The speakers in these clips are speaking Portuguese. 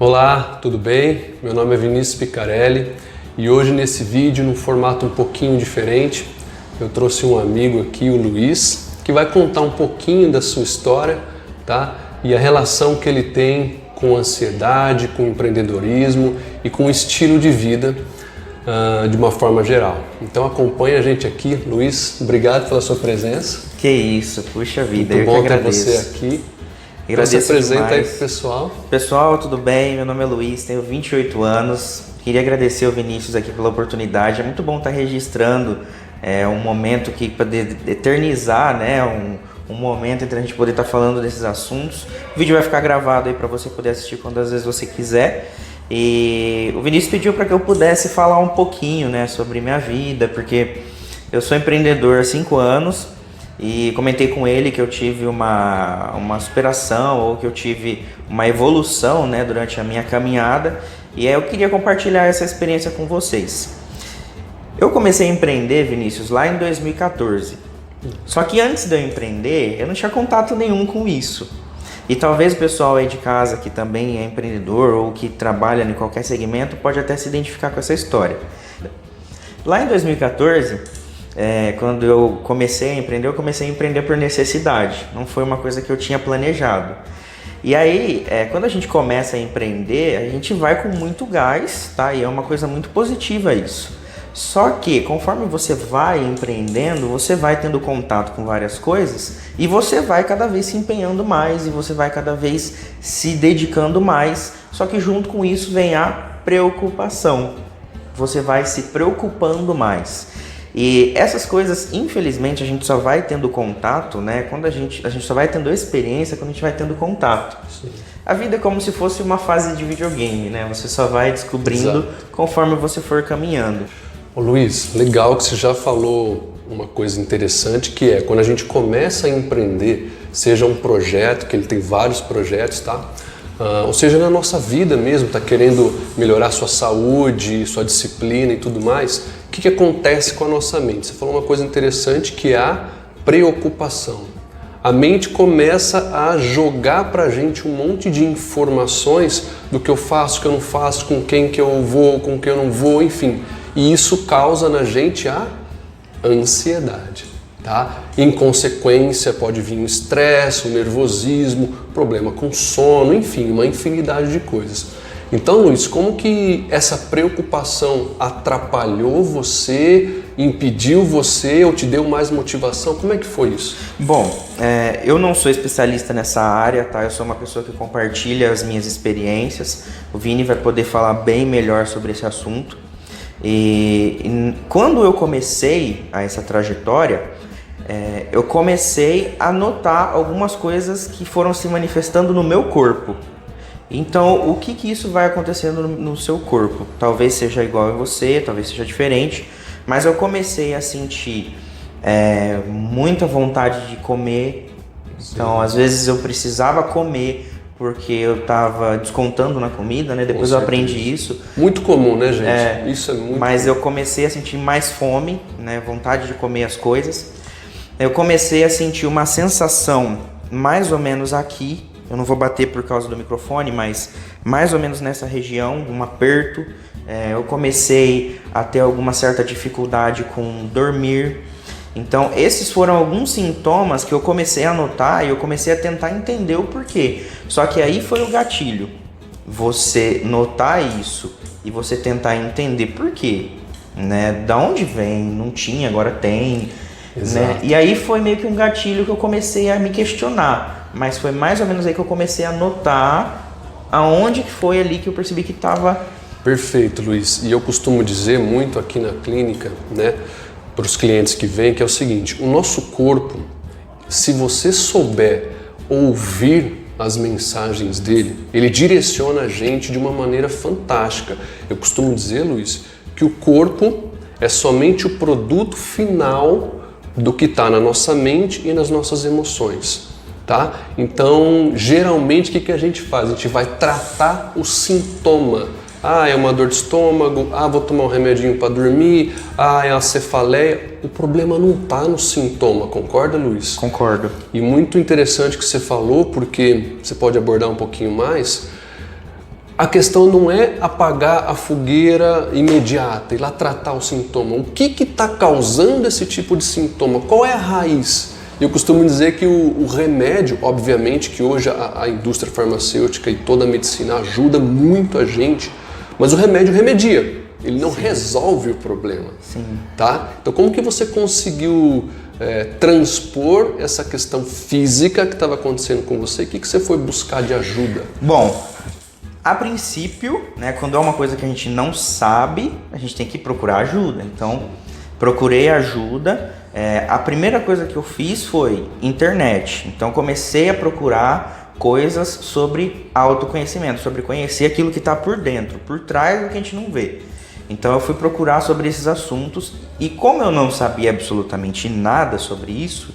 Olá, tudo bem? Meu nome é Vinícius Picarelli e hoje nesse vídeo, num formato um pouquinho diferente, eu trouxe um amigo aqui, o Luiz, que vai contar um pouquinho da sua história, tá? E a relação que ele tem com ansiedade, com empreendedorismo e com o estilo de vida de uma forma geral. Então acompanha a gente aqui. Luiz, obrigado pela sua presença. Que isso, puxa vida, Muito eu bom que ter agradeço. você aqui. Agradeço Então se apresenta demais. aí pro pessoal. Pessoal, tudo bem? Meu nome é Luiz, tenho 28 anos. Queria agradecer ao Vinícius aqui pela oportunidade. É muito bom estar registrando um momento que poder eternizar, né? Um momento entre a gente poder estar falando desses assuntos. O vídeo vai ficar gravado aí para você poder assistir quantas vezes você quiser. E o Vinícius pediu para que eu pudesse falar um pouquinho, né, sobre minha vida, porque eu sou empreendedor há 5 anos e comentei com ele que eu tive uma superação ou que eu tive uma evolução, né, durante a minha caminhada, e aí eu queria compartilhar essa experiência com vocês. Eu comecei a empreender, Vinícius, lá em 2014. Só que antes de eu empreender, eu não tinha contato nenhum com isso. E talvez o pessoal aí de casa que também é empreendedor ou que trabalha em qualquer segmento pode até se identificar com essa história. Lá em 2014, quando eu comecei a empreender, eu comecei a empreender por necessidade. Não foi uma coisa que eu tinha planejado. E aí, quando a gente começa a empreender, a gente vai com muito gás, tá? E é uma coisa muito positiva isso. Só que, conforme você vai empreendendo, você vai tendo contato com várias coisas e você vai cada vez se empenhando mais e você vai cada vez se dedicando mais. Só que junto com isso vem a preocupação. Você vai se preocupando mais. E essas coisas, infelizmente, a gente só vai tendo contato, né? Quando a gente só vai tendo experiência quando a gente vai tendo contato. Sim. A vida é como se fosse uma fase de videogame, né? Você só vai descobrindo Exato. Conforme você for caminhando. Ô Luiz, legal que você já falou uma coisa interessante, que é quando a gente começa a empreender, seja um projeto, que ele tem vários projetos, tá? Ou seja, na nossa vida mesmo, tá querendo melhorar sua saúde, sua disciplina e tudo mais, o que acontece com a nossa mente? Você falou uma coisa interessante, que é a preocupação. A mente começa a jogar pra gente um monte de informações do que eu faço, que eu não faço, com quem que eu vou, com quem eu não vou, enfim. E isso causa na gente a ansiedade, tá? Em consequência pode vir o estresse, o nervosismo, problema com sono, enfim, uma infinidade de coisas. Então, Luiz, como que essa preocupação atrapalhou você, impediu você ou te deu mais motivação? Como é que foi isso? Bom, eu não sou especialista nessa área, tá? Eu sou uma pessoa que compartilha as minhas experiências. O Vini vai poder falar bem melhor sobre esse assunto. E quando eu comecei essa trajetória, eu comecei a notar algumas coisas que foram se manifestando no meu corpo. Então, o que isso vai acontecendo no seu corpo? Talvez seja igual a você, talvez seja diferente, mas eu comecei a sentir muita vontade de comer. Então, às vezes eu precisava comer porque eu estava descontando na comida, né? Depois eu aprendi isso. Muito comum, né, gente? Isso é muito Mas comum. Eu comecei a sentir mais fome, né? Vontade de comer as coisas. Eu comecei a sentir uma sensação mais ou menos aqui. Eu não vou bater por causa do microfone, mas mais ou menos nessa região, um aperto. Eu comecei a ter alguma certa dificuldade com dormir. Então, esses foram alguns sintomas que eu comecei a notar e eu comecei a tentar entender o porquê. Só que aí foi o gatilho. Você notar isso e você tentar entender por quê, né? Da onde vem? Não tinha, agora tem. Né? E aí foi meio que um gatilho que eu comecei a me questionar. Mas foi mais ou menos aí que eu comecei a notar aonde que foi ali que eu percebi que estava... Perfeito, Luiz. E eu costumo dizer muito aqui na clínica, né, para os clientes que vêm, que é o seguinte: o nosso corpo, se você souber ouvir as mensagens dele, ele direciona a gente de uma maneira fantástica. Eu costumo dizer, Luiz, que o corpo é somente o produto final do que está na nossa mente e nas nossas emoções, tá? Então, geralmente, o que a gente faz? A gente vai tratar o sintoma. Ah, é uma dor de estômago, vou tomar um remedinho para dormir, é uma cefaleia. O problema não está no sintoma, concorda, Luiz? Concordo. E muito interessante que você falou, porque você pode abordar um pouquinho mais. a questão não é apagar a fogueira imediata, ir lá tratar o sintoma. O que está causando esse tipo de sintoma? Qual é a raiz? Eu costumo dizer que o remédio, obviamente que hoje a indústria farmacêutica e toda a medicina ajuda muito a gente, mas o remédio remedia, ele não resolve o problema. Sim. Tá? Então como que você conseguiu transpor essa questão física que estava acontecendo com você? O que você foi buscar de ajuda? Bom, a princípio, né, quando é uma coisa que a gente não sabe, a gente tem que procurar ajuda. Então, procurei ajuda. A primeira coisa que eu fiz foi internet. Então, comecei a procurar coisas sobre autoconhecimento, sobre conhecer aquilo que está por dentro, por trás do que a gente não vê. Então, eu fui procurar sobre esses assuntos e como eu não sabia absolutamente nada sobre isso,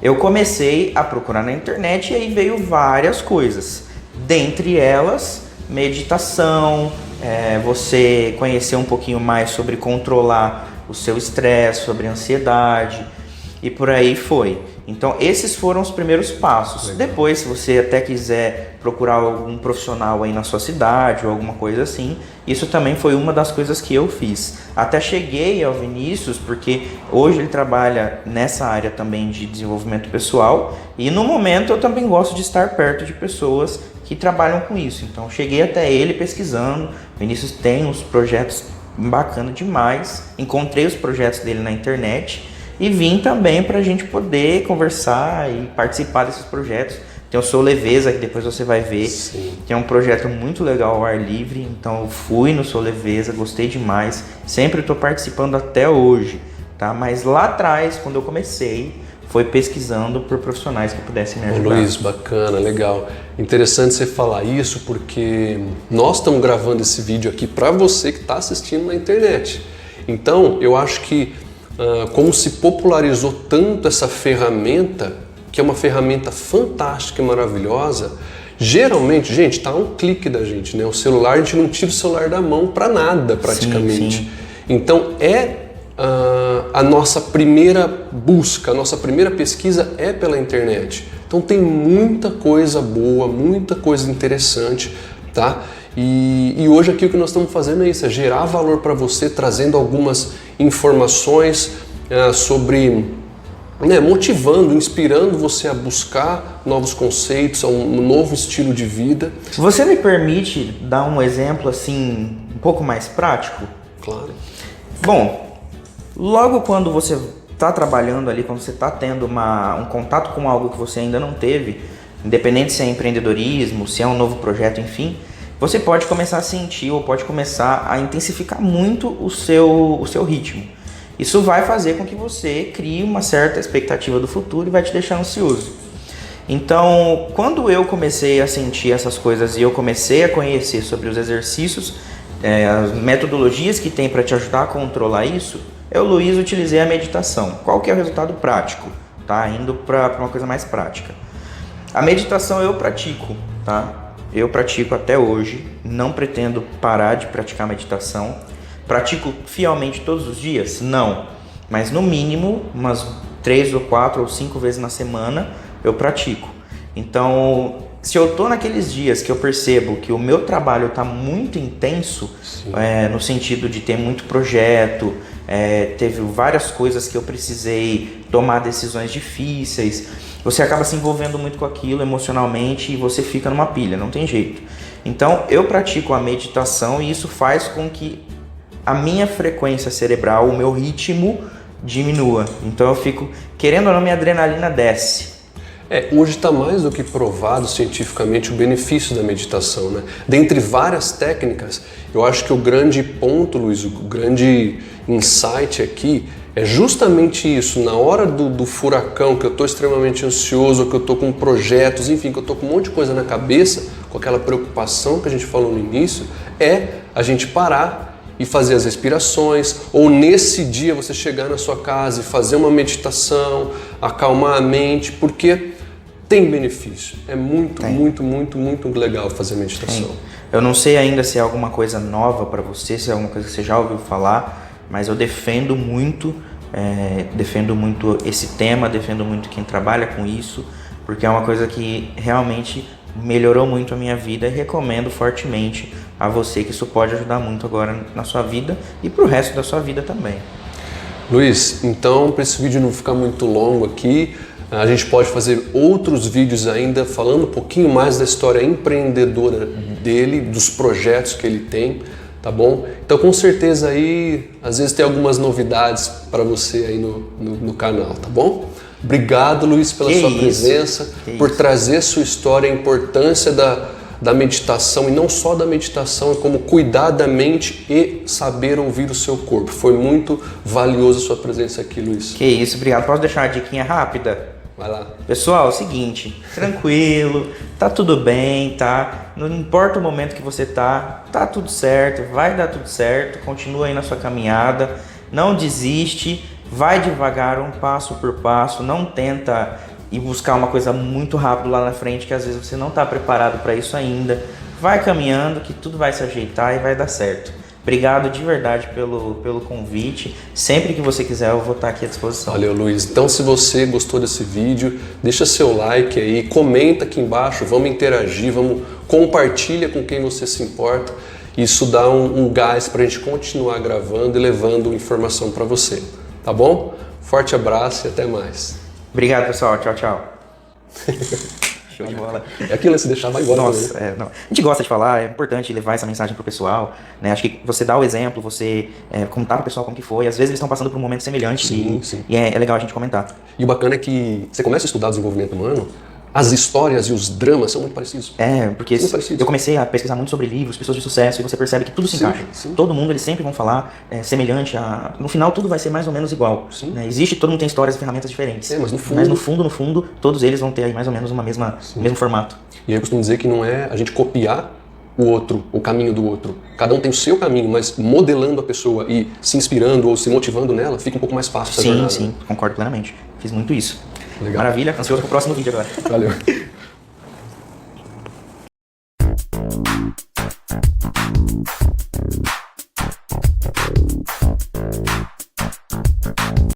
eu comecei a procurar na internet e aí veio várias coisas. Dentre elas, meditação, você conhecer um pouquinho mais sobre controlar o seu estresse, sobre ansiedade e por aí foi. Então esses foram os primeiros passos. Legal. Depois, se você até quiser procurar algum profissional aí na sua cidade ou alguma coisa assim, isso também foi uma das coisas que eu fiz. Até cheguei ao Vinícius, porque hoje ele trabalha nessa área também de desenvolvimento pessoal e no momento eu também gosto de estar perto de pessoas que trabalham com isso. Então cheguei até ele pesquisando. O Vinícius tem uns projetos bacanas demais. Encontrei os projetos dele na internet e vim também para a gente poder conversar e participar desses projetos. Tem o Sou Leveza, que depois você vai ver. Sim. Que é um projeto muito legal ao ar livre. Então eu fui no Sou Leveza, gostei demais. Sempre estou participando até hoje, tá? Mas lá atrás, quando eu comecei, foi pesquisando por profissionais que pudessem me ajudar. Ô Luiz, bacana, legal. Interessante você falar isso porque nós estamos gravando esse vídeo aqui para você que está assistindo na internet. Então, eu acho que como se popularizou tanto essa ferramenta, que é uma ferramenta fantástica e maravilhosa, geralmente, gente, está a um clique da gente, né? O celular, a gente não tira o celular da mão para nada, praticamente. Sim. Então, a nossa primeira busca, a nossa primeira pesquisa é pela internet. Então tem muita coisa boa, muita coisa interessante, tá? E hoje aqui o que nós estamos fazendo é isso, é gerar valor para você, trazendo algumas informações sobre, motivando, inspirando você a buscar novos conceitos, um novo estilo de vida. Você me permite dar um exemplo assim, um pouco mais prático? Claro. Bom, logo quando você está trabalhando ali, quando você está tendo um contato com algo que você ainda não teve, independente se é empreendedorismo, se é um novo projeto, enfim, você pode começar a sentir ou pode começar a intensificar muito o seu ritmo. Isso vai fazer com que você crie uma certa expectativa do futuro e vai te deixar ansioso. Então, quando eu comecei a sentir essas coisas e eu comecei a conhecer sobre os exercícios, as metodologias que tem para te ajudar a controlar isso, eu, Luiz, utilizei a meditação. Qual que é o resultado prático? Tá? Indo para uma coisa mais prática. A meditação eu pratico, tá? Eu pratico até hoje, não pretendo parar de praticar meditação. Pratico fielmente todos os dias? Não. Mas no mínimo, umas 3 ou 4 ou 5 vezes na semana, eu pratico. Então, se eu tô naqueles dias que eu percebo que o meu trabalho está muito intenso, no sentido de ter muito projeto, teve várias coisas que eu precisei tomar decisões difíceis, você acaba se envolvendo muito com aquilo emocionalmente e você fica numa pilha, não tem jeito. Então eu pratico a meditação e isso faz com que a minha frequência cerebral, o meu ritmo diminua. Então eu fico, querendo ou não, minha adrenalina desce. Hoje está mais do que provado cientificamente o benefício da meditação, né? Dentre várias técnicas, eu acho que o grande ponto, Luiz, o grande insight aqui é justamente isso. Na hora do furacão, que eu estou extremamente ansioso, que eu estou com projetos, enfim, que eu estou com um monte de coisa na cabeça, com aquela preocupação que a gente falou no início, a gente parar e fazer as respirações, ou nesse dia você chegar na sua casa e fazer uma meditação, acalmar a mente, porque tem benefício. É muito legal fazer meditação. Tem. Eu não sei ainda se é alguma coisa nova para você, se é alguma coisa que você já ouviu falar, mas eu defendo muito esse tema, defendo muito quem trabalha com isso, porque é uma coisa que realmente melhorou muito a minha vida e recomendo fortemente a você que isso pode ajudar muito agora na sua vida e para o resto da sua vida também. Luiz, então para esse vídeo não ficar muito longo aqui, a gente pode fazer outros vídeos ainda falando um pouquinho mais da história empreendedora dele, dos projetos que ele tem, tá bom? Então com certeza aí, às vezes tem algumas novidades para você aí no canal, tá bom? Obrigado, Luiz, pela sua presença, por trazer sua história, a importância da meditação, e não só da meditação, é como cuidar da mente e saber ouvir o seu corpo. Foi muito valiosa a sua presença aqui, Luiz. Que isso, obrigado. Posso deixar uma diquinha rápida? Vai lá. Pessoal, é o seguinte, tranquilo, tá tudo bem, tá? Não importa o momento que você tá tudo certo, vai dar tudo certo, continua aí na sua caminhada, não desiste, vai devagar, um passo por passo, não tenta ir buscar uma coisa muito rápido lá na frente, que às vezes você não está preparado para isso ainda. Vai caminhando que tudo vai se ajeitar e vai dar certo. Obrigado de verdade pelo convite. Sempre que você quiser eu vou estar aqui à disposição. Valeu, Luiz. Então se você gostou desse vídeo, deixa seu like aí, comenta aqui embaixo, vamos interagir, compartilha com quem você se importa. Isso dá um gás para a gente continuar gravando e levando informação para você. Tá bom? Forte abraço e até mais. Obrigado, pessoal. Tchau, tchau. Show de bola. É aquilo, se deixar, vai embora. Nossa, não. A gente gosta de falar, é importante levar essa mensagem pro pessoal, né? Acho que você dá o exemplo, você contar pro pessoal como que foi. Às vezes eles estão passando por um momento semelhante. Sim. E é legal a gente comentar. E o bacana é que você começa a estudar o desenvolvimento humano, as histórias e os dramas são muito parecidos. Porque eu comecei a pesquisar muito sobre livros, pessoas de sucesso, e você percebe que tudo se encaixa. Sim. Todo mundo, eles sempre vão falar semelhante a... No final, tudo vai ser mais ou menos igual. Né? Todo mundo tem histórias e ferramentas diferentes. Mas no fundo, todos eles vão ter aí mais ou menos o mesmo formato. E eu costumo dizer que não é a gente copiar o outro, o caminho do outro. Cada um tem o seu caminho, mas modelando a pessoa e se inspirando ou se motivando nela, fica um pouco mais fácil essa jornada. Sim, concordo plenamente. Fiz muito isso. Legal. Maravilha, ansioso pro próximo vídeo agora. Valeu.